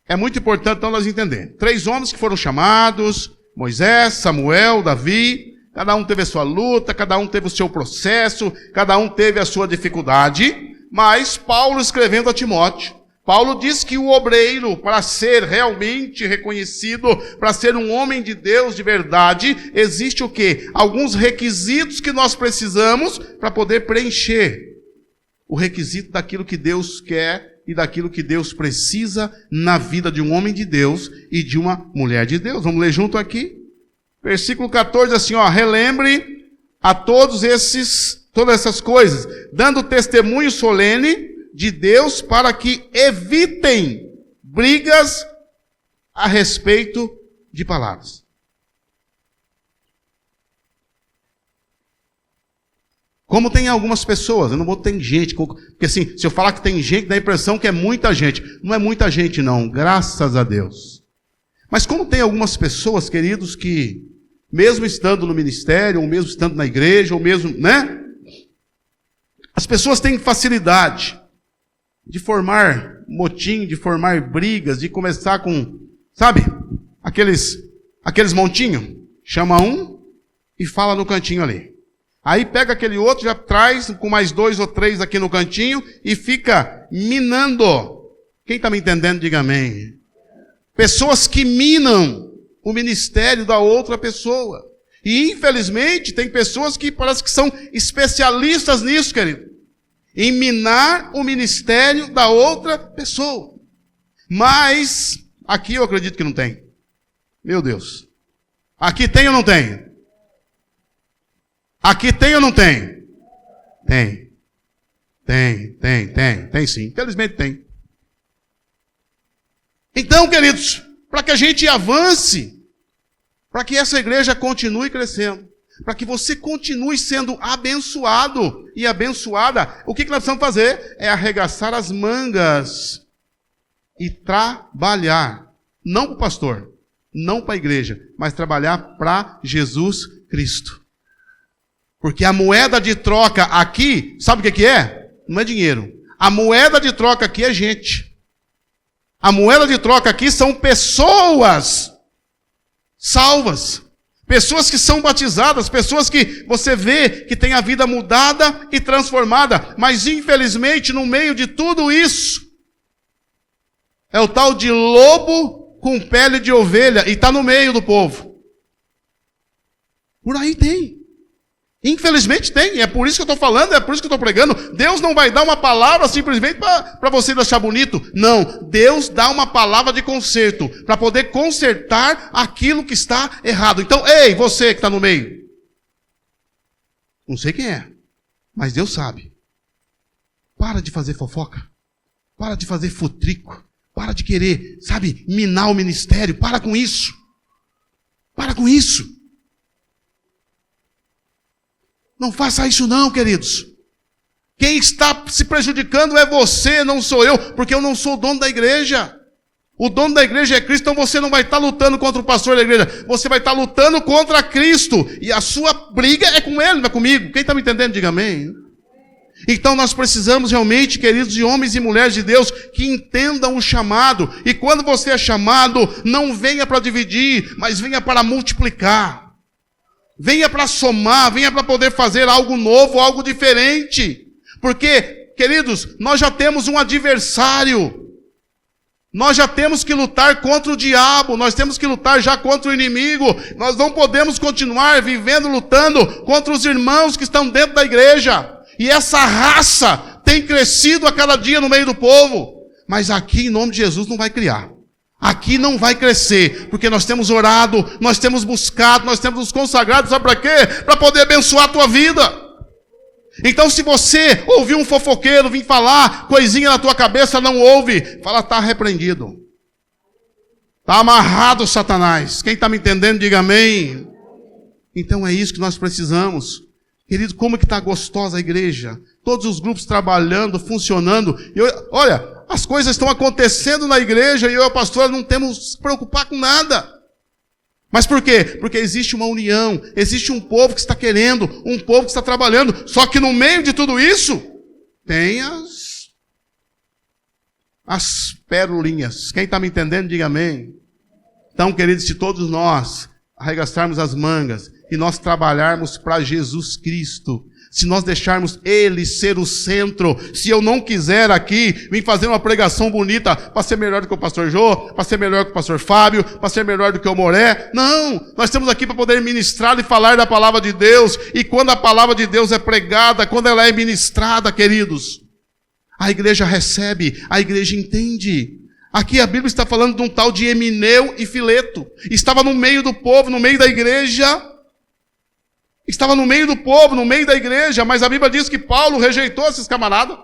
É muito importante então nós entendermos. 3 homens que foram chamados, Moisés, Samuel, Davi. Cada um teve a sua luta, cada um teve o seu processo, cada um teve a sua dificuldade. Mas Paulo escrevendo a Timóteo, Paulo diz que o obreiro, para ser realmente reconhecido, para ser um homem de Deus de verdade, existe o quê? Alguns requisitos que nós precisamos para poder preencher o requisito daquilo que Deus quer e daquilo que Deus precisa na vida de um homem de Deus e de uma mulher de Deus. Vamos ler junto aqui? Versículo 14, assim, relembre a todas essas coisas, dando testemunho solene de Deus para que evitem brigas a respeito de palavras. Como tem algumas pessoas, eu não vou ter gente, porque assim, se eu falar que tem gente, dá a impressão que é muita gente. Não é muita gente não, graças a Deus. Mas como tem algumas pessoas, queridos, que mesmo estando no ministério, ou mesmo estando na igreja, ou mesmo, as pessoas têm facilidade de formar motim, de formar brigas, de começar com, sabe, aqueles montinhos. Chama um e fala no cantinho ali. Aí pega aquele outro, já traz com mais 2 ou 3 aqui no cantinho e fica minando. Quem está me entendendo, diga amém. Pessoas que minam o ministério da outra pessoa. E infelizmente tem pessoas que parece que são especialistas nisso, querido. Em minar o ministério da outra pessoa. Mas aqui eu acredito que não tem. Meu Deus. Aqui tem ou não tem? Aqui tem ou não tem? Tem. Tem sim. Infelizmente tem. Então, queridos, para que a gente avance, para que essa igreja continue crescendo, para que você continue sendo abençoado e abençoada, o que nós precisamos fazer? É arregaçar as mangas e trabalhar. Não para o pastor, não para a igreja, mas trabalhar para Jesus Cristo. Porque a moeda de troca aqui, sabe o que é? Não é dinheiro. A moeda de troca aqui é gente. A moeda de troca aqui são pessoas salvas. Pessoas que são batizadas, pessoas que você vê que tem a vida mudada e transformada. Mas infelizmente no meio de tudo isso, é o tal de lobo com pele de ovelha e está no meio do povo. Por aí tem. Infelizmente tem, é por isso que eu estou falando, é por isso que eu estou pregando. Deus não vai dar uma palavra simplesmente para você achar bonito. Não, Deus dá uma palavra de conserto, para poder consertar aquilo que está errado. Então, ei, você que está no meio. Não sei quem é, mas Deus sabe. Para de fazer fofoca. Para de fazer futrico. Para de querer, sabe, minar o ministério. Para com isso. Para com isso. Não faça isso não, queridos. Quem está se prejudicando é você, não sou eu, porque eu não sou o dono da igreja. O dono da igreja é Cristo, então você não vai estar lutando contra o pastor da igreja, você vai estar lutando contra Cristo, e a sua briga é com ele, não é comigo. Quem está me entendendo, diga amém. Então nós precisamos realmente, queridos, de homens e mulheres de Deus, que entendam o chamado, e quando você é chamado, não venha para dividir, mas venha para multiplicar. Venha para somar, venha para poder fazer algo novo, algo diferente. Porque, queridos, nós já temos um adversário. Nós já temos que lutar contra o diabo, nós temos que lutar já contra o inimigo. Nós não podemos continuar vivendo, lutando contra os irmãos que estão dentro da igreja. E essa raça tem crescido a cada dia no meio do povo. Mas aqui, em nome de Jesus, não vai criar. Aqui não vai crescer, porque nós temos orado, nós temos buscado, nós temos nos consagrado, sabe para quê? Para poder abençoar a tua vida. Então, se você ouvir um fofoqueiro vir falar coisinha na tua cabeça, não ouve, fala, está repreendido. Está amarrado, Satanás. Quem está me entendendo, diga amém. Então é isso que nós precisamos. Querido, como que está gostosa a igreja? Todos os grupos trabalhando, funcionando. Olha, as coisas estão acontecendo na igreja e eu e a pastora não temos que se preocupar com nada. Mas por quê? Porque existe uma união, existe um povo que está querendo, um povo que está trabalhando. Só que no meio de tudo isso, tem as pérolinhas. Quem está me entendendo, diga amém. Então, queridos, se todos nós arregaçarmos as mangas e nós trabalharmos para Jesus Cristo, se nós deixarmos Ele ser o centro, se eu não quiser aqui vir fazer uma pregação bonita para ser melhor do que o pastor Jô, para ser melhor do que o pastor Fábio, para ser melhor do que o Moré, não, nós estamos aqui para poder ministrar e falar da palavra de Deus, e quando a palavra de Deus é pregada, quando ela é ministrada, queridos, a igreja recebe, a igreja entende. Aqui a Bíblia está falando de um tal de Emineu e Fileto, estava no meio do povo, no meio da igreja. Estava no meio do povo, no meio da igreja, mas a Bíblia diz que Paulo rejeitou esses camaradas.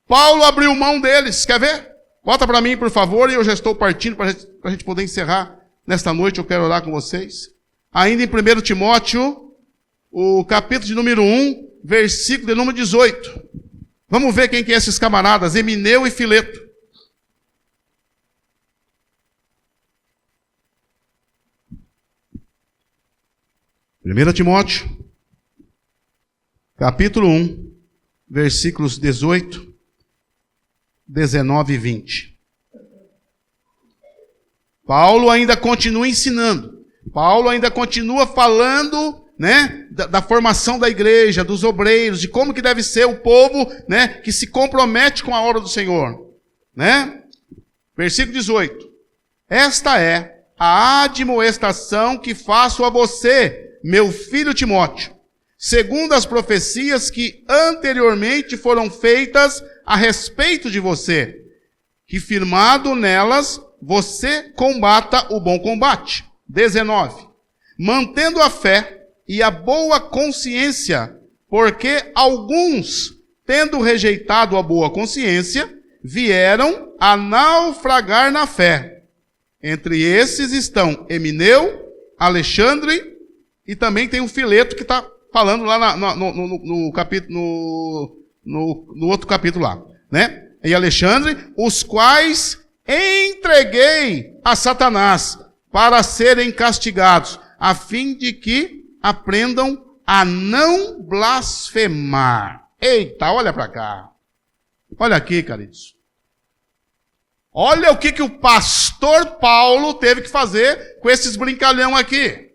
Paulo abriu mão deles. Quer ver? Bota para mim, por favor, e eu já estou partindo para a gente poder encerrar nesta noite. Eu quero orar com vocês. Ainda em 1 Timóteo, o capítulo de número 1, versículo de número 18. Vamos ver quem que é esses camaradas, Emineu e Fileto. 1 Timóteo, capítulo 1, versículos 18, 19 e 20. Paulo ainda continua ensinando. Paulo ainda continua falando, né, da formação da igreja, dos obreiros, de como que deve ser o povo, né, que se compromete com a obra do Senhor, né? Versículo 18. Esta é a admoestação que faço a você, meu filho Timóteo, segundo as profecias que anteriormente foram feitas a respeito de você, que firmado nelas, você combata o bom combate. 19. Mantendo a fé e a boa consciência, porque alguns, tendo rejeitado a boa consciência, vieram a naufragar na fé. Entre esses estão Emineu, Alexandre, e também tem um Fileto que está falando lá no capítulo, no outro capítulo lá, né? E Alexandre, os quais entreguei a Satanás para serem castigados, a fim de que aprendam a não blasfemar. Eita, olha para cá. Olha aqui, queridos. Olha o que o pastor Paulo teve que fazer com esses brincalhão aqui.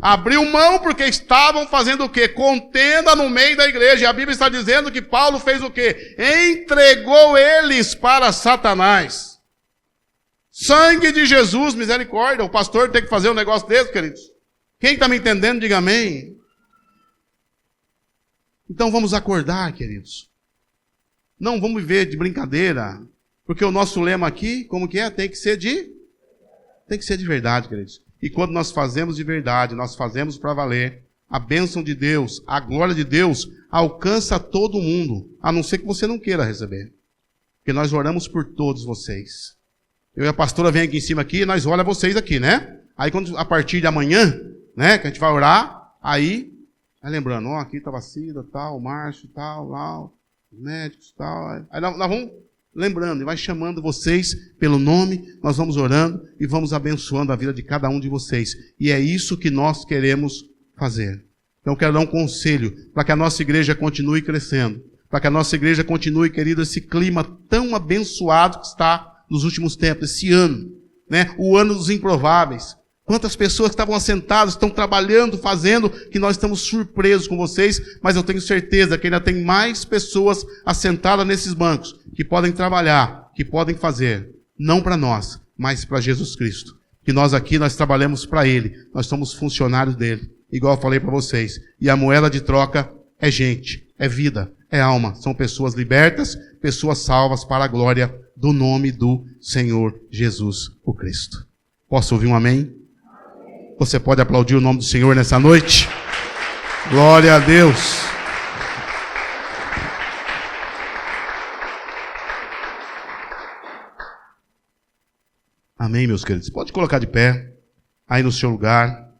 Abriu mão porque estavam fazendo o quê? Contenda no meio da igreja. E a Bíblia está dizendo que Paulo fez o quê? Entregou eles para Satanás. Sangue de Jesus, misericórdia. O pastor tem que fazer um negócio desse, queridos. Quem está me entendendo, diga amém. Então vamos acordar, queridos. Não vamos viver de brincadeira. Porque o nosso lema aqui, como que é? Tem que ser de verdade, queridos. E quando nós fazemos de verdade, nós fazemos para valer, a bênção de Deus, a glória de Deus, alcança todo mundo, a não ser que você não queira receber. Porque nós oramos por todos vocês. Eu e a pastora vem aqui em cima aqui, e nós olhamos vocês aqui, né? Aí quando, a partir de amanhã, né, que a gente vai orar, aí, vai lembrando, ó, aqui estava a Cida, tal, o Márcio, tal, lá, os médicos, tal. Aí nós vamos lembrando, e vai chamando vocês pelo nome, nós vamos orando e vamos abençoando a vida de cada um de vocês. E é isso que nós queremos fazer. Então eu quero dar um conselho para que a nossa igreja continue crescendo, para que a nossa igreja continue, querido, esse clima tão abençoado que está nos últimos tempos, esse ano, né? O ano dos improváveis. Quantas pessoas que estavam assentadas, estão trabalhando, fazendo, que nós estamos surpresos com vocês, mas eu tenho certeza que ainda tem mais pessoas assentadas nesses bancos, que podem trabalhar que podem fazer, não para nós, mas para Jesus Cristo. Que nós aqui, nós trabalhamos para Ele, nós somos funcionários dEle, igual eu falei para vocês. E a moeda de troca é gente, é vida, é alma. São pessoas libertas, pessoas salvas para a glória do nome do Senhor Jesus, o Cristo. Posso ouvir um amém? Você pode aplaudir o nome do Senhor nessa noite? Glória a Deus. Amém, meus queridos. Pode colocar de pé, aí no seu lugar.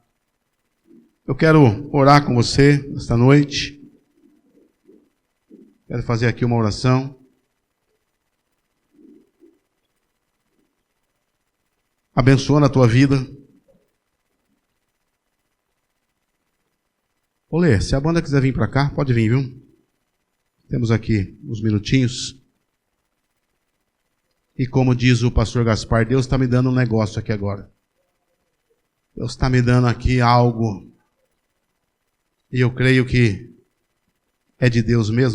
Eu quero orar com você esta noite. Quero fazer aqui uma oração. Abençoando a tua vida. Olê, se a banda quiser vir para cá, pode vir, viu? Temos aqui uns minutinhos. E como diz o pastor Gaspar, Deus está me dando um negócio aqui agora. Deus está me dando aqui algo. E eu creio que é de Deus mesmo.